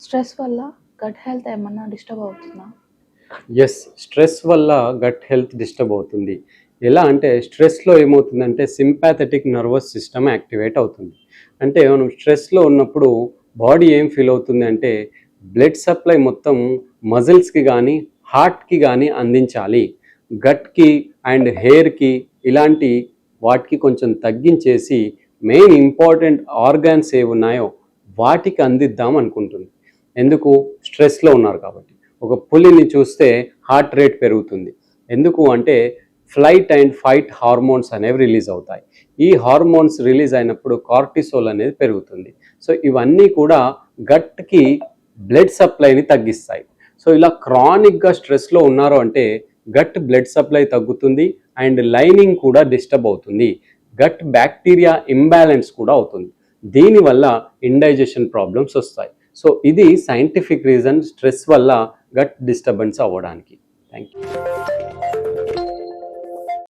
Stress వల్ల gut health ఏమన్నా disturb అవుతుందా? ఎస్, స్ట్రెస్ వల్ల గట్ హెల్త్ డిస్టర్బ్ అవుతుంది. ఎలా అంటే స్ట్రెస్లో ఏమవుతుందంటే సింపాథెటిక్ నర్వస్ సిస్టమ్ యాక్టివేట్ అవుతుంది. అంటే మనం స్ట్రెస్లో ఉన్నప్పుడు బాడీ ఏం ఫీల్ అవుతుంది అంటే బ్లడ్ సప్లై మొత్తం మజిల్స్కి కానీ హార్ట్కి కానీ అందించాలి. గట్కి అండ్ హెయిర్కి ఇలాంటి వాటికి కొంచెం తగ్గించేసి మెయిన్ ఇంపార్టెంట్ ఆర్గాన్స్ ఏ ఉన్నాయో వాటికి అందిద్దాం అనుకుంటుంది. ఎందుకు? స్ట్రెస్లో ఉన్నారు కాబట్టి. ఒక పులిని చూస్తే హార్ట్ రేట్ పెరుగుతుంది. ఎందుకు అంటే ఫ్లైట్ అండ్ ఫైట్ హార్మోన్స్ అనేవి రిలీజ్ అవుతాయి. ఈ హార్మోన్స్ రిలీజ్ అయినప్పుడు కార్టిసోల్ అనేది పెరుగుతుంది. సో ఇవన్నీ కూడా గట్కి బ్లడ్ సప్లైని తగ్గిస్తాయి. సో ఇలా క్రానిక్గా స్ట్రెస్లో ఉన్నారు అంటే గట్ బ్లడ్ సప్లై తగ్గుతుంది అండ్ లైనింగ్ కూడా డిస్టర్బ్ అవుతుంది. గట్ బ్యాక్టీరియా ఇంబ్యాలెన్స్ కూడా అవుతుంది. దీనివల్ల ఇండైజెషన్ ప్రాబ్లమ్స్ వస్తాయి. సో ఇది సైంటిఫిక్ రీజన్ స్ట్రెస్ వల్ల గట్ డిస్టర్బెన్స్ అవ్వడానికి. Thank you.